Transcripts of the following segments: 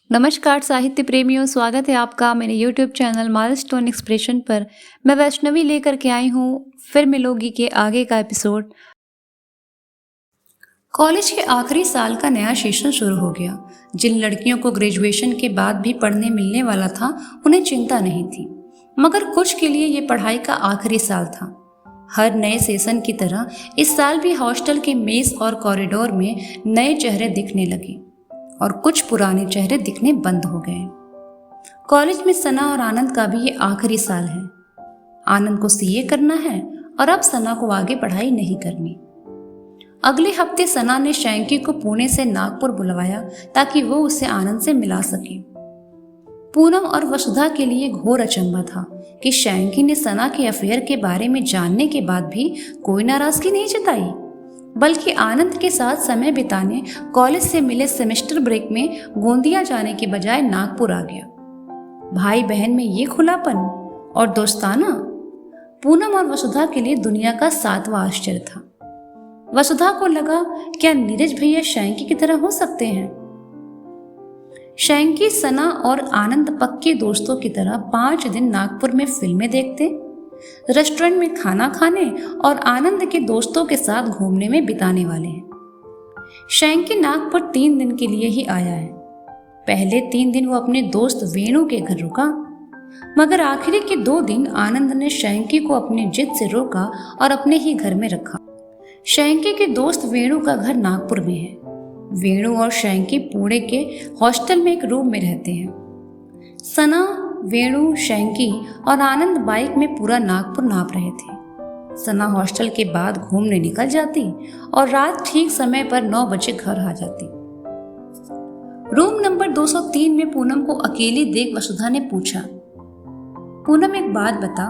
नमस्कार साहित्य प्रेमियों, स्वागत है आपका मेरे YouTube चैनल माइलस्टोन एक्सप्रेशन पर। मैं वैष्णवी लेकर के आई हूँ फिर मिलोगी के आगे का एपिसोड। कॉलेज के आखिरी साल का नया सेशन शुरू हो गया। जिन लड़कियों को ग्रेजुएशन के बाद भी पढ़ने मिलने वाला था उन्हें चिंता नहीं थी, मगर कुछ के लिए ये पढ़ाई का आखिरी साल था। हर नए सेशन की तरह इस साल भी हॉस्टल के मेस और कॉरिडोर में नए चेहरे दिखने लगे और कुछ पुराने चेहरे दिखने बंद हो गए। कॉलेज में सना और आनंद का भी ये आखिरी साल है। आनंद को सीए करना है और अब सना को आगे पढ़ाई नहीं करनी। अगले हफ्ते सना ने शैंकी को पुणे से नागपुर बुलवाया ताकि वो उसे आनंद से मिला सके। पूनम और वसुधा के लिए घोर अचंभा था कि शैंकी ने सना के अफेयर के बारे में जानने के बाद भी कोई नाराजगी नहीं जताई, बल्कि आनंद के साथ समय बिताने कॉलेज से मिले सेमेस्टर ब्रेक में गोंदिया जाने के बजाय नागपुर आ गया। भाई बहन में ये खुलापन और दोस्ताना पूनम और वसुधा के लिए दुनिया का 7वां आश्चर्य था। वसुधा को लगा, क्या नीरज भैया शैंकी की तरह हो सकते हैं? शैंकी, सना और आनंद पक्के दोस्तों की तरह 5 दिन नागपुर में फिल्में देखते, रेस्टोरेंट में खाना खाने और आनंद के दोस्तों के साथ घूमने में बिताने वाले हैं। शैंकी नागपुर 3 दिन के लिए ही आया है। पहले 3 दिन वो अपने दोस्त वेणु के घर रुका, मगर आखिरी के 2 दिन आनंद ने शैंकी को अपनी जिद से रोका और अपने ही घर में रखा। शैंकी के दोस्त वेणु का घर नागपुर में है। वेणु और शैंकी पुणे के हॉस्टल में एक रूम में रहते हैं। सना, वेणु, शैंकी और आनंद बाइक में पूरा नागपुर नाप रहे थे। सना हॉस्टल के बाद घूमने निकल जाती और रात ठीक समय पर 9 बजे घर आ जाती। रूम नंबर 203 में पूनम को अकेली देख वसुधा ने पूछा, पूनम एक बात बता,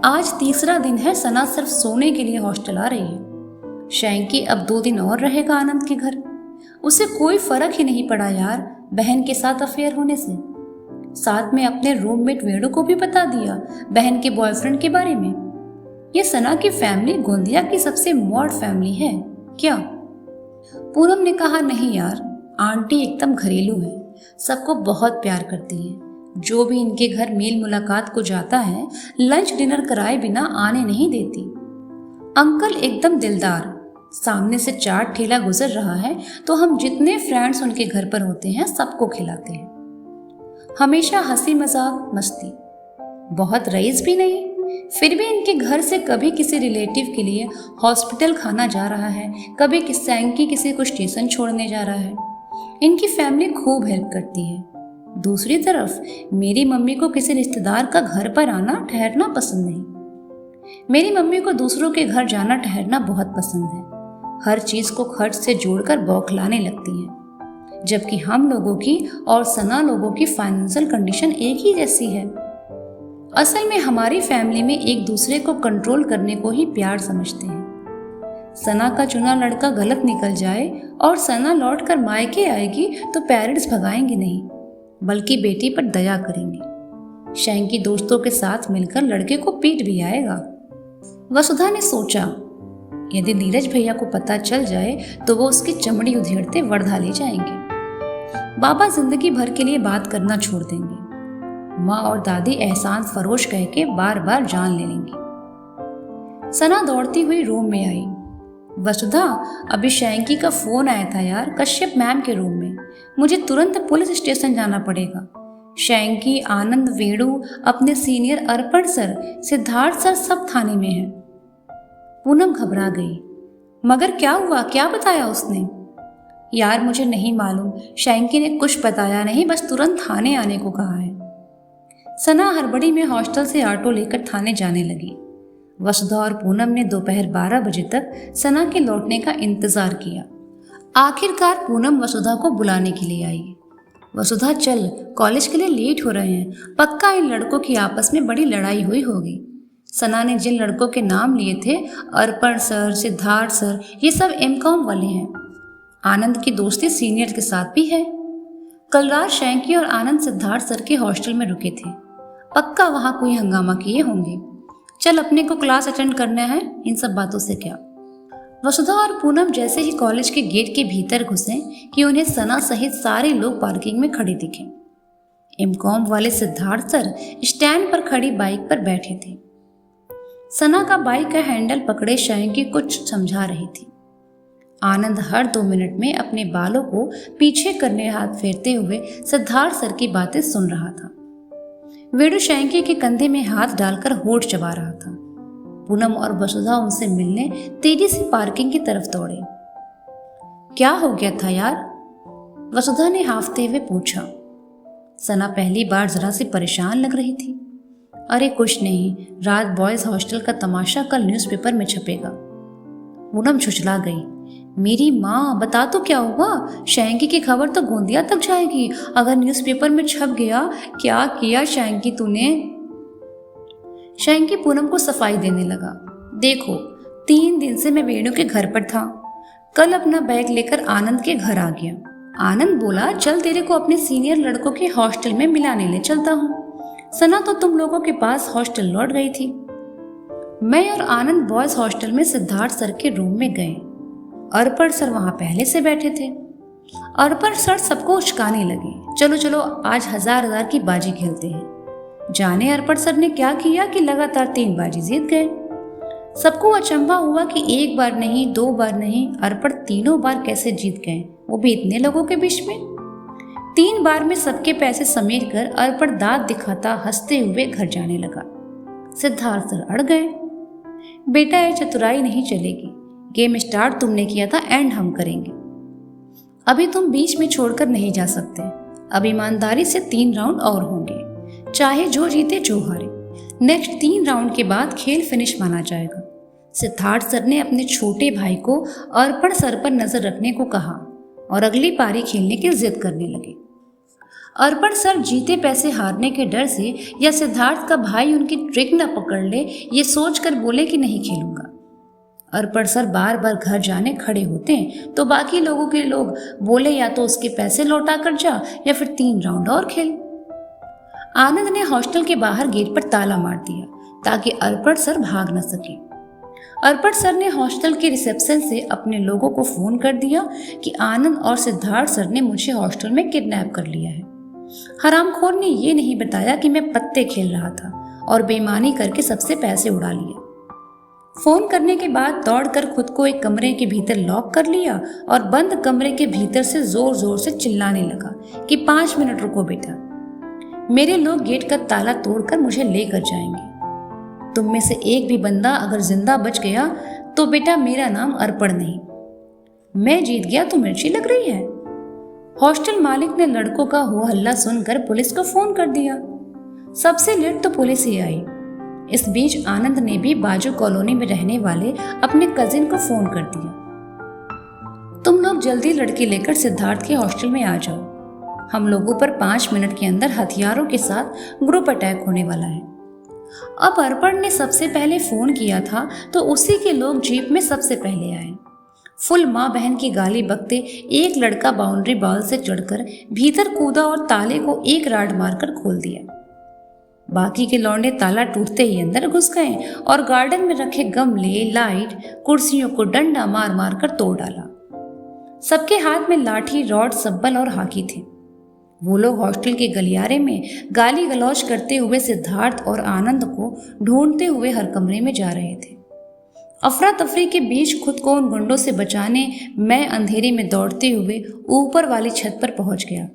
आज तीसरा दिन है सना सिर्फ सोने के लिए हॉस्टल आ रही है। शैंकी अब 2 दिन और रहेगा आनंद के घर। उसे कोई फर्क ही नहीं पड़ा यार बहन के साथ अफेयर होने से। साथ में अपने रूममेट वेणु को भी बता दिया बहन के बॉयफ्रेंड के बारे में। ये सना की फैमिली गोंदिया की सबसे मॉड फैमिली है क्या? पूनम ने कहा, नहीं यार, आंटी एकदम घरेलू है, सबको बहुत प्यार करती है। जो भी इनके घर मेल मुलाकात को जाता है लंच डिनर कराए बिना आने नहीं देती। अंकल एकदम दिलदार, सामने से चाट ठेला गुजर रहा है तो हम जितने फ्रेंड्स उनके घर पर होते हैं सबको खिलाते हैं। हमेशा हंसी मजाक मस्ती, बहुत रईस भी नहीं, फिर भी इनके घर से कभी किसी रिलेटिव के लिए हॉस्पिटल खाना जा रहा है, कभी शैंकी किसी को स्टेशन छोड़ने जा रहा है। इनकी फैमिली खूब हेल्प करती है। दूसरी तरफ मेरी मम्मी को किसी रिश्तेदार का घर पर आना ठहरना पसंद नहीं। मेरी मम्मी को दूसरों के घर जाना ठहरना बहुत पसंद है। हर चीज को खर्च से जोड़कर बौखलाने लगती है, जबकि हम लोगों की और सना लोगों की फाइनेंशियल कंडीशन एक ही जैसी है। असल में हमारी फैमिली में एक दूसरे को कंट्रोल करने को ही प्यार समझते हैं। सना का चुना लड़का गलत निकल जाए और सना लौट कर मायके आएगी तो पेरेंट्स भगाएंगे नहीं, बल्कि बेटी पर दया करेंगे। शैंकी दोस्तों के साथ मिलकर लड़के को पीट भी आएगा। वसुधा ने सोचा, यदि नीरज भैया को पता चल जाए तो वो उसकी चमड़ी उधेड़ते वर्धा ले जाएंगे। बाबा जिंदगी भर के लिए बात करना छोड़ देंगे। माँ और दादी एहसान फरोश कह के बार बार जान ले लेंगी। सना दौड़ती हुई रूम में आई। वसुधा, अभी शैंकी का फोन आया था यार, कश्यप मैम के रूम में। मुझे तुरंत पुलिस स्टेशन जाना पड़ेगा। शैंकी, आनंद, वेणु, अपने सीनियर अर्पण सर, सिद्धार्थ सर सब थाने में हैं। पूनम घबरा गई। मगर क्या हुआ, क्या बताया उसने? यार मुझे नहीं मालूम, शैंकी ने कुछ बताया नहीं, बस तुरंत थाने आने को कहा है। सना हड़बड़ी में हॉस्टल से ऑटो लेकर थाने जाने लगी। वसुधा और पूनम ने दोपहर 12 बजे तक सना के लौटने का इंतजार किया। आखिरकार पूनम वसुधा को बुलाने के लिए आई। वसुधा, चल, कॉलेज के लिए लेट हो रहे हैं, पक्का इन लड़कों की आपस में बड़ी लड़ाई हुई होगी। सना ने जिन लड़कों के नाम लिए थे, अर्पण सर, सिद्धार्थ सर, ये सब एमकॉम वाले हैं। आनंद की दोस्ती सीनियर के साथ भी है। कल रात शैंकी और आनंद सिद्धार्थ सर के हॉस्टल में रुके थे, पक्का वहां कोई हंगामा किए होंगे। चल, अपने को क्लास अटेंड करना है, इन सब बातों से क्या। वसुधा और पूनम जैसे ही कॉलेज के गेट के भीतर घुसे कि उन्हें सना सहित सारे लोग पार्किंग में खड़े दिखे। एमकॉम वाले सिद्धार्थ सर स्टैंड पर खड़ी बाइक पर बैठे थे। सना का बाइक का हैंडल पकड़े शयंकी कुछ समझा रही थी। आनंद हर 2 मिनट में अपने बालों को पीछे करने हाथ फेरते हुए सिद्धार्थ सर की बातें सुन रहा था। वेणु शयंकी के कंधे में हाथ डालकर होठ चबा रहा था। पूनम और वसुधा उनसे मिलने तेजी से पार्किंग की तरफ दौड़े। क्या हो गया था यार? वसुधा ने हांफते हुए पूछा। सना पहली बार जरा सी परेशान लग रही थी। अरे कुछ नहीं, रात बॉयज हॉस्टल का तमाशा कल न्यूज़पेपर में छपेगा। पूनम छुछला गई। मेरी माँ, बता तो क्या हुआ? शयंकी की खबर तो गोंदिया तक जाएगी अगर न्यूज़पेपर में छप गया। क्या किया शयंकी तूने? शयंकी पूनम को सफाई देने लगा। देखो, 3 दिन से मैं वेणु के घर पर था। कल अपना बैग लेकर आनंद के घर आ गया। आनंद बोला चल तेरे को अपने सीनियर लड़कों के हॉस्टल में मिलाने ले चलता हूँ। सना तो तुम लोगों के पास हॉस्टल लौट गई थी। मैं और आनंद बॉयज हॉस्टल में सिद्धार्थ सर के रूम में गए। अर्पण सर वहां पहले से बैठे थे। अर्पण सर सबको उचकाने लगे। चलो चलो आज 1000 की बाजी खेलते हैं। जाने अर्पण सर ने क्या किया कि लगातार 3 बाजी जीत गए। सबको अचंभा हुआ कि 1 बार नहीं, 2 बार नहीं, अर्पण 3 बार कैसे जीत गए, वो भी इतने लोगों के बीच में। 3 बार में सबके पैसे समेट कर अर्पण दांत दिखाता हंसते हुए घर जाने लगा। सिद्धार्थ सर अड़ गए। बेटा ये चतुराई नहीं चलेगी। गेम स्टार्ट तुमने किया था, एंड हम करेंगे। अभी तुम बीच में छोड़कर नहीं जा सकते। अब ईमानदारी से 3 राउंड और होंगे, चाहे जो जीते जो हारे। नेक्स्ट 3 राउंड के बाद खेल फिनिश माना जाएगा। सिद्धार्थ सर ने अपने छोटे भाई को अर्पण सर पर नजर रखने को कहा और अगली पारी खेलने की जिद करने लगे। अर्पण सर जीते पैसे हारने के डर से या सिद्धार्थ का भाई उनकी ट्रिक न पकड़ ले, ये सोचकर बोले कि नहीं खेलूंगा। अर्पण सर बार बार घर जाने खड़े होते तो बाकी लोगों के लोग बोले या तो उसके पैसे लौटा कर जा या फिर 3 राउंड और खेल। आनंद ने हॉस्टल के बाहर गेट पर ताला मार दिया ताकि अर्पण सर भाग न सके। अर्पण सर ने हॉस्टल के रिसेप्शन से अपने लोगों को फोन कर दिया कि आनंद और सिद्धार्थ सर ने मुझे हॉस्टल में किडनैप कर लिया है। हरामखोर ने ये नहीं बताया कि मैं पत्ते खेल रहा था और बेईमानी करके सबसे पैसे उड़ा लिए। फोन करने के बाद दौड़कर खुद को एक कमरे के भीतर लॉक कर लिया और बंद कमरे के भीतर से जोर जोर से चिल्लाने लगा कि 5 मिनट रुको बेटा, मेरे लोग गेट का ताला तोड़कर मुझे लेकर जाएंगे। तुम में से एक भी बंदा अगर जिंदा बच गया तो बेटा मेरा नाम अर्पण नहीं। मैं जीत गया तो मिर्ची लग रही है। हॉस्टल मालिक ने लड़कों का हो हल्ला सुनकर पुलिस को फोन कर दिया। सबसे लेट तो पुलिस ही आई। इस बीच आनंद ने भी बाजू कॉलोनी में रहने वाले अपने कजिन को फोन कर दिया। तुम लोग जल्दी लड़की लेकर सिद्धार्थ के हॉस्टल में आ जाओ। हम लोगों पर 5 मिनट के अंदर हथियारों के साथ ग्रुप अटैक होने वाला है। अब अर्पण ने सबसे पहले फोन किया था तो उसी के लोग जीप में सबसे पहले आए। फुल माँ बहन की गाली बकते एक लड़का बाउंड्री वॉल से चढ़कर भीतर कूदा और ताले को एक राड मारकर खोल दिया। बाकी के लौंडे ताला टूटते ही अंदर घुस गए और गार्डन में रखे गमले, लाइट, कुर्सियों को डंडा मार मार कर तोड़ डाला। सबके हाथ में लाठी, रॉड, सब्बल और हाकी थे। वो लोग हॉस्टल के गलियारे में गाली गलौज करते हुए सिद्धार्थ और आनंद को ढूंढते हुए हर कमरे में जा रहे थे। अफरा तफरी के बीच खुद को उन गुंडों से बचाने मैं अंधेरे में दौड़ते हुए ऊपर वाली छत पर पहुंच गया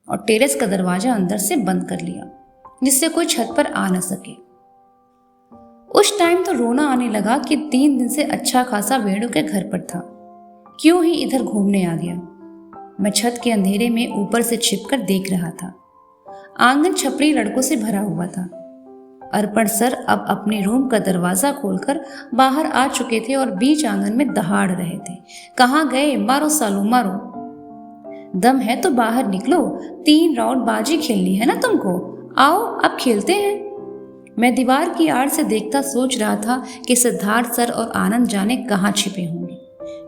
और टेरेस का दरवाजा अंदर से बंद कर लिया जिससे कोई छत पर आ न सके। उस टाइम तो रोना आने लगा कि 3 दिन से अच्छा खासा वेणु के घर पर था, क्यों ही इधर घूमने आ गया। मैं छत के अंधेरे में ऊपर से छिपकर देख रहा था। आंगन छपरी लड़कों से भरा हुआ था। अर्पण सर अब अपने रूम का दरवाजा खोलकर बाहर आ चुके थे और बीच आंगन में दहाड़ रहे थे। कहाँ गए? मारो सालो मारो। दम है तो बाहर निकलो, 3 राउंड बाजी खेलनी है ना तुमको, आओ अब खेलते हैं। मैं दीवार की आड़ से देखता सोच रहा था कि सिद्धार्थ सर और आनंद जाने कहाँ छिपे होंगे।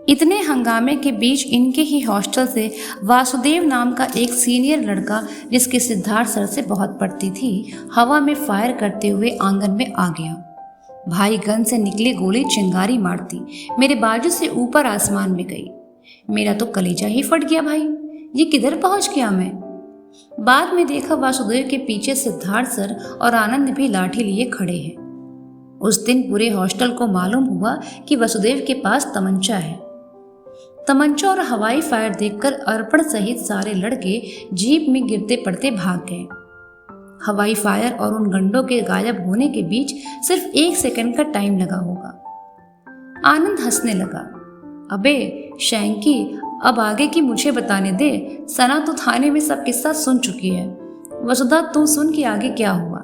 इतने हंगामे के बीच इनके ही हॉस्टल से वासुदेव नाम का एक सीनियर लड़का, जिसकी सिद्धार्थ सर से बहुत पड़ती थी, हवा में फायर करते हुए आंगन में आ गया। भाई गन से निकली गोली चिंगारी मारती मेरे बाजू से ऊपर आसमान में गई। मेरा तो कलेजा ही फट गया। भाई ये किधर पहुंच गया मैं? बाद में देखा वासुदेव के पीछे सिद्धार्थ सर और आनंद भी लाठी लिए खड़े हैं। उस दिन पूरे हॉस्टल को मालूम हुआ कि वासुदेव के पास तमंचा है। तमंचा और हवाई फायर देखकर अर्पण सहित सारे लड़के जीप में गिरते पड़ते भाग गए। हवाई फायर और उन गंडों के गायब होने के बीच सिर्फ 1 सेकंड का टाइम लगा होगा। आनंद हंसने लगा। अबे शैंकी, अब आगे की मुझे बताने दे। सना तो थाने में सब किस्सा सुन चुकी है। वसुधा तू सुन कि आगे क्या हुआ।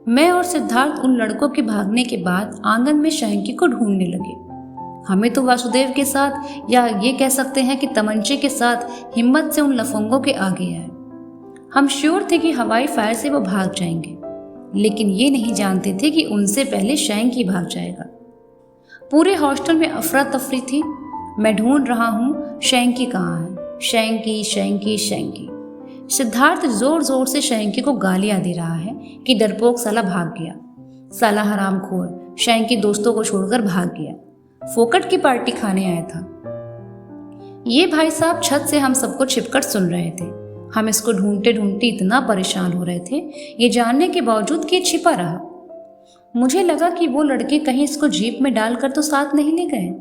मैं और सिद्धार्थ उन लड़कों के भागने के बाद आंगन में शैंकी को ढूंढने लगे। हमें तो वासुदेव के साथ, या ये कह सकते हैं कि तमंचे के साथ, हिम्मत से उन लफंगों के आगे है। हम श्योर थे कि हवाई फायर से वो भाग जाएंगे, लेकिन ये नहीं जानते थे कि उनसे पहले शैंकी भाग जाएगा। पूरे हॉस्टल में अफरा तफरी थी। मैं ढूंढ रहा हूँ शैंकी कहाँ है, शैंकी शैंकी शैंकी। सिद्धार्थ जोर जोर से शैंकी को गालियां दे रहा है कि डरपोक साला भाग गया, साला हरामखोर। शैंकी दोस्तों को छोड़कर भाग गया, फोकट की पार्टी खाने आया था। ये भाई साहब छत से हम सबको छिपकर सुन रहे थे। हम इसको ढूंढते ढूंढते इतना परेशान हो रहे थे, ये जानने के बावजूद कि छिपा रहा। मुझे लगा कि वो लड़के कहीं इसको जीप में डालकर तो साथ नहीं ले गए।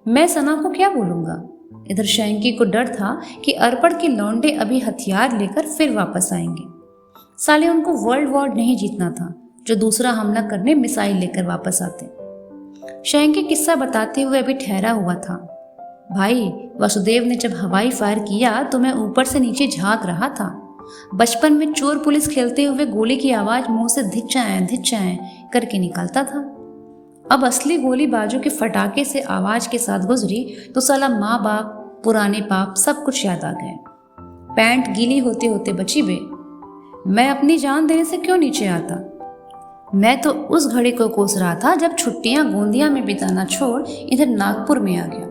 मैं सना को क्या बोलूंगा। इधर शैंकी को डर था कि अर्पण के लौंडे अभी हथियार लेकर फिर वापस आएंगे। साले उनको वर्ल्ड वॉर नहीं जीतना था जो दूसरा हमला करने मिसाइल लेकर वापस आते। शैंकी किस्सा बताते हुए अभी ठहरा हुआ था। भाई वासुदेव ने जब हवाई फायर किया तो मैं ऊपर से नीचे झांक रहा था। बचपन में चोर पुलिस खेलते हुए गोली की आवाज मुंह से धिच्चाएं करके निकलता था। अब असली गोली बाजू के फटाके से आवाज के साथ गुजरी तो साला माँ बाप, पुराने पाप सब कुछ याद आ गए। पैंट गीली होते होते बची बे। मैं अपनी जान देने से क्यों नीचे आता। मैं तो उस घड़ी को कोस रहा था जब छुट्टियां गोंदिया में बिताना छोड़ इधर नागपुर में आ गया।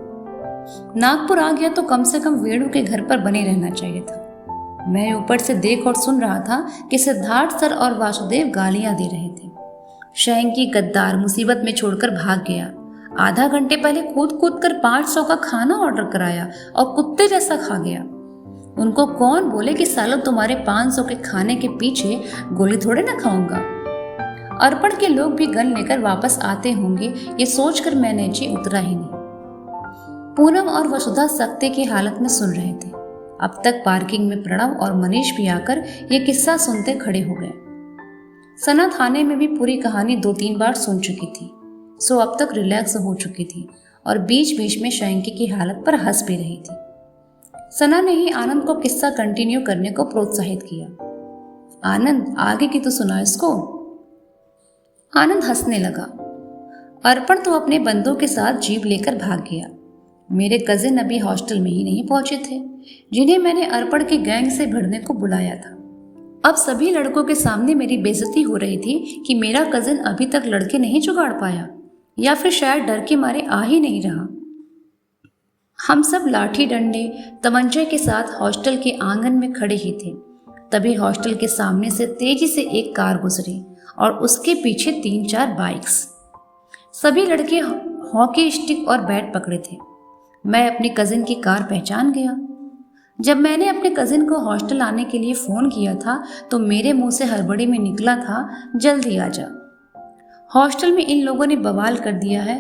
नागपुर आ गया तो कम से कम वेणु के घर पर बने रहना चाहिए था। मैं ऊपर से देख और सुन रहा था कि सिद्धार्थ सर और वासुदेव गालियां दे रहे थे। शैंकी गद्दार मुसीबत में छोड़कर भाग गया। आधा घंटे पहले कूद कूद कर 500 का खाना ऑर्डर कराया और कुत्ते जैसा खा गया। उनको कौन बोले कि सालो तुम्हारे 500 के खाने के पीछे गोली थोड़े ना खाऊंगा। अर्पण के लोग भी गन लेकर वापस आते होंगे, ये सोचकर मैं नीचे उतरा ही नहीं। पूनम और वसुधा सकते की हालत में सुन रहे थे। अब तक पार्किंग में प्रणव और मनीष भी आकर ये किस्सा सुनते खड़े हो गए। सना थाने में भी पूरी कहानी 2-3 बार सुन चुकी थी, सो अब तक रिलैक्स हो चुकी थी और बीच बीच में शैंकी की हालत पर हंस भी रही थी। सना ने ही आनंद को किस्सा कंटिन्यू करने को प्रोत्साहित किया। आनंद आगे की तो सुना इसको। आनंद हंसने लगा। अर्पण तो अपने बंदों के साथ जीप लेकर भाग गया। मेरे कजिन अभी हॉस्टल में ही नहीं पहुंचे थे, जिन्हें मैंने अर्पण के गैंग से भिड़ने को बुलाया था। अब सभी लड़कों के सामने मेरी बेइज्जती हो रही थी कि मेरा कजिन अभी तक लड़के नहीं जुगाड़ पाया, या फिर शायद डर के मारे आ ही नहीं रहा। हम सब लाठी डंडे तमंचे के साथ हॉस्टल के आंगन में खड़े ही थे। तभी हॉस्टल के सामने से तेजी से एक कार गुजरी और उसके पीछे 3-4 बाइक्स। सभी लड़के हॉकी स्टिक और बैट पकड़े थे। मैं अपनी कजिन की कार पहचान गया। जब मैंने अपने कजिन को हॉस्टल आने के लिए फ़ोन किया था तो मेरे मुंह से हड़बड़ी में निकला था, जल्दी आ जा। हॉस्टल में इन लोगों ने बवाल कर दिया है।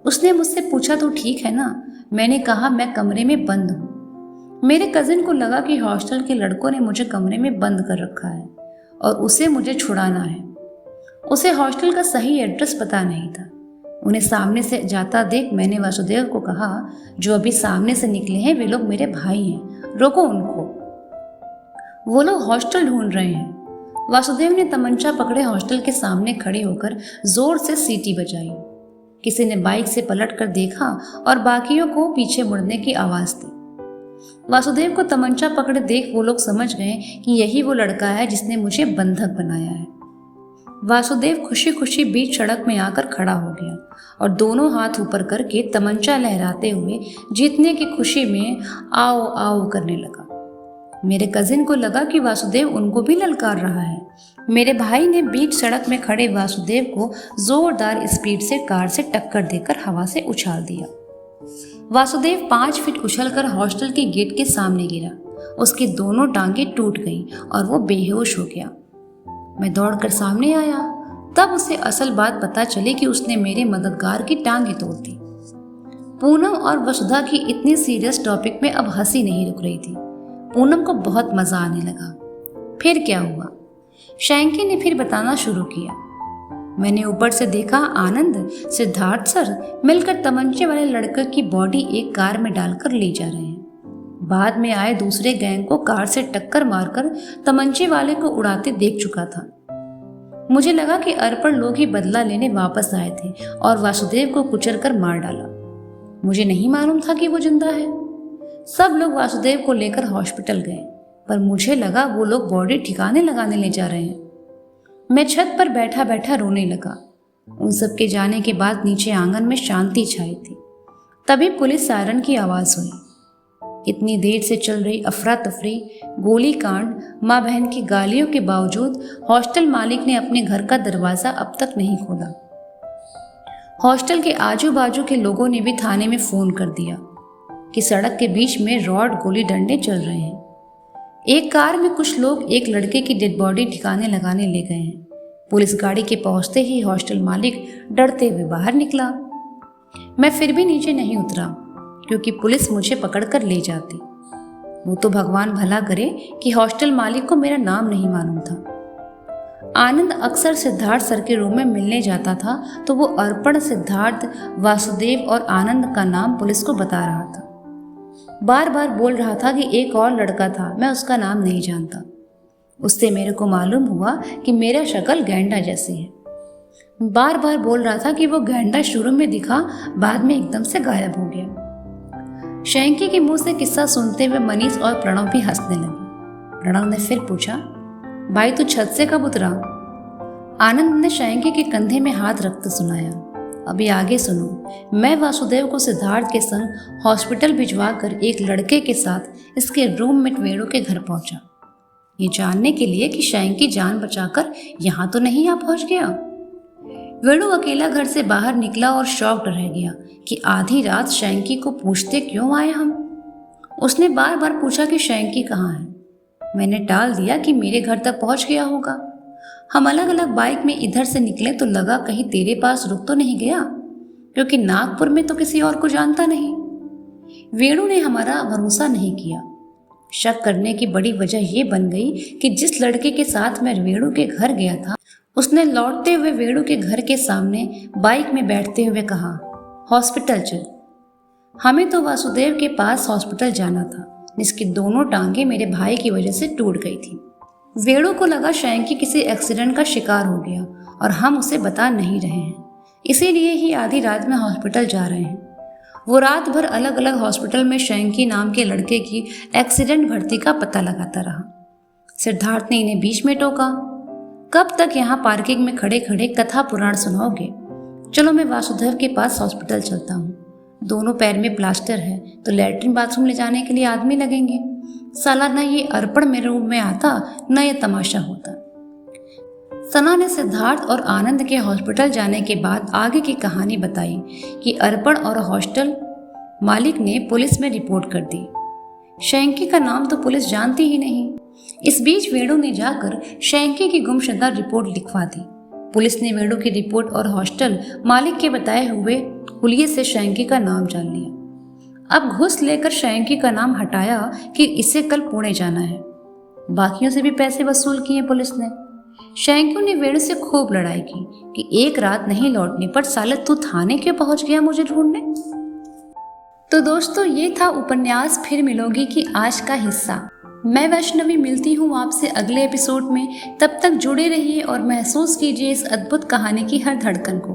उसने मुझसे पूछा तो ठीक है ना। मैंने कहा मैं कमरे में बंद हूँ। मेरे कजिन को लगा कि हॉस्टल के लड़कों ने मुझे कमरे में बंद कर रखा है और उसे मुझे छुड़ाना है। उसे हॉस्टल का सही एड्रेस पता नहीं था। उन्हें सामने से जाता देख मैंने वासुदेव को कहा, जो अभी सामने से निकले हैं वे लोग मेरे भाई हैं, रोको उनको, वो लोग हॉस्टल ढूंढ रहे हैं। वासुदेव ने तमंचा पकड़े हॉस्टल के सामने खड़े होकर जोर से सीटी बजाई। किसी ने बाइक से पलट कर देखा और बाकियों को पीछे मुड़ने की आवाज दी। वासुदेव को तमंचा पकड़े देख वो लोग समझ गए कि यही वो लड़का है जिसने मुझे बंधक बनाया है। वासुदेव खुशी खुशी बीच सड़क में आकर खड़ा हो गया और दोनों हाथ ऊपर करके तमंचा लहराते हुए जीतने की खुशी में आओ आओ करने लगा। मेरे कजिन को लगा कि वासुदेव उनको भी ललकार रहा है। मेरे भाई ने बीच सड़क में खड़े वासुदेव को जोरदार स्पीड से कार से टक्कर देकर हवा से उछाल दिया। वासुदेव 5 फीट उछलकर हॉस्टल के गेट के सामने गिरा। उसकी दोनों टांगें टूट गईं और वो बेहोश हो गया। मैं दौड़कर सामने आया, तब उसे असल बात पता चली कि उसने मेरे मददगार की टांगें तोड़ दी। पूनम और वसुधा की इतनी सीरियस टॉपिक में अब हंसी नहीं रुक रही थी। पूनम को बहुत मजा आने लगा। फिर क्या हुआ? शैंकी ने फिर बताना शुरू किया। मैंने ऊपर से देखा आनंद, सिद्धार्थ सर मिलकर तमंचे वाले लड़के की बॉडी एक कार में डालकर ले जा रहे हैं। बाद में आए दूसरे गैंग को कार से टक्कर मारकर तमंचे वाले को उड़ाते देख चुका था। मुझे लगा कि अर्पण लोग ही बदला लेने वापस आए थे और वासुदेव को कुचलकर मार डाला। मुझे नहीं मालूम था कि वो जिंदा है। सब लोग वासुदेव को लेकर हॉस्पिटल गए, पर मुझे लगा वो लोग बॉडी ठिकाने लगाने ले जा रहे हैं। मैं छत पर बैठा बैठा रोने लगा। उन सब के जाने के बाद नीचे आंगन में शांति छाई थी। तभी पुलिस सायरन की आवाज हुई। इतनी देर से चल रही अफरा तफरी, गोली कांड, माँ बहन की गालियों के बावजूद हॉस्टल मालिक ने अपने घर का दरवाजा अब तक नहीं खोला। हॉस्टल के आजू बाजू के लोगों ने भी थाने में फोन कर दिया कि सड़क के बीच में रॉड गोली डंडे चल रहे हैं। एक कार में कुछ लोग एक लड़के की डेड बॉडी ठिकाने लगाने ले गए हैं। पुलिस गाड़ी के पहुंचते ही हॉस्टल मालिक डरते हुए बाहर निकला। मैं फिर भी नीचे नहीं उतरा, क्योंकि पुलिस मुझे पकड़कर ले जाती। वो तो भगवान भला करे कि हॉस्टल मालिक को मेरा नाम नहीं मालूम था। आनंद अक्सर सिद्धार्थ सर के रूम में मिलने जाता था, तो वो अर्पण, सिद्धार्थ, वासुदेव और आनंद का नाम पुलिस को बता रहा था। बार बार बोल रहा था कि एक और लड़का था, मैं उसका नाम नहीं जानता। उससे मेरे को मालूम हुआ कि मेरा शक्ल गैंडा जैसी है। बार बार बोल रहा था कि वो गैंडा शुरू में दिखा, बाद में एकदम से गायब हो गया। शैंकी के मुंह से किस्सा सुनते हुए मनीष और प्रणव भी हंसने लगे। प्रणव ने फिर पूछा, भाई तू छत से कब उतरा? आनंद ने शैंकी के कंधे में हाथ रखते सुनाया, अभी आगे सुनो। मैं वासुदेव को सिद्धार्थ के संग हॉस्पिटल भिजवा कर एक लड़के के साथ इसके रूममेट वेणु के घर पहुंचा, ये जानने के लिए कि शैंकी जान बचाकर यहाँ तो नहीं आ पहुंच गया। वेणु अकेला घर से बाहर निकला और शॉक्ड रह गया कि आधी रात शैंकी को पूछते क्यों आए हम। उसने बार बार पूछा कि शैंकी कहाँ है। मैंने टाल दिया कि मेरे घर तक पहुंच गया होगा। हम अलग अलग बाइक में इधर से निकले तो लगा कहीं तेरे पास रुक तो नहीं गया, क्योंकि नागपुर में तो किसी और को जानता नहीं। वेणु ने हमारा भरोसा नहीं किया। शक करने की बड़ी वजह यह बन गई कि जिस लड़के के साथ मैं वेणु के घर गया था, उसने लौटते हुए वेणु के घर के सामने बाइक में बैठते हुए कहा, हॉस्पिटल चल। हमें तो वासुदेव के पास हॉस्पिटल जाना था, जिसकी दोनों टांगे मेरे भाई की वजह से टूट गई थी। वेणु को लगा शैंकी किसी एक्सीडेंट का शिकार हो गया और हम उसे बता नहीं रहे हैं, इसीलिए ही आधी रात में हॉस्पिटल जा रहे हैं। वो रात भर अलग अलग हॉस्पिटल में शैंकी नाम के लड़के की एक्सीडेंट भर्ती का पता लगाता रहा। सिद्धार्थ ने इन्हें बीच में टोका, कब तक यहाँ पार्किंग में खड़े खड़े कथा पुराण सुनाओगे? चलो मैं वासुदेव के पास हॉस्पिटल चलता हूँ। दोनों पैर में प्लास्टर है तो लैट्रिन बाथरूम ले जाने के लिए आदमी लगेंगे। साला न ये अर्पण मेरे रूम में आता, न ये तमाशा होता। सना ने सिद्धार्थ और आनंद के हॉस्पिटल जाने के बाद आगे की कहानी बताई कि अर्पण और हॉस्टल मालिक ने पुलिस में रिपोर्ट कर दी। शैंकी का नाम तो पुलिस जानती ही नहीं। इस बीच वेणु ने जाकर शैंकी की गुमशुदा रिपोर्ट लिखवा दी। पुलिस ने वेणु की रिपोर्ट और हॉस्टल मालिक के बताए हुए हुलिये से शैंकी का नाम जान लिया। अब घुस लेकर शैंकी का नाम हटाया कि इसे कल पुणे जाना है। बाकियों से भी पैसे वसूल किए पुलिस ने। शैंकी ने वेणु से खूब लड़ाई की कि एक रात नहीं लौटने पर साले तू थाने क्यों पहुंच गया मुझे ढूंढने। तो दोस्तों, ये था उपन्यास फिर मिलोगी की आज का हिस्सा। मैं वैष्णवी मिलती हूँ आपसे अगले एपिसोड में। तब तक जुड़े रहिए और महसूस कीजिए इस अद्भुत कहानी की हर धड़कन को।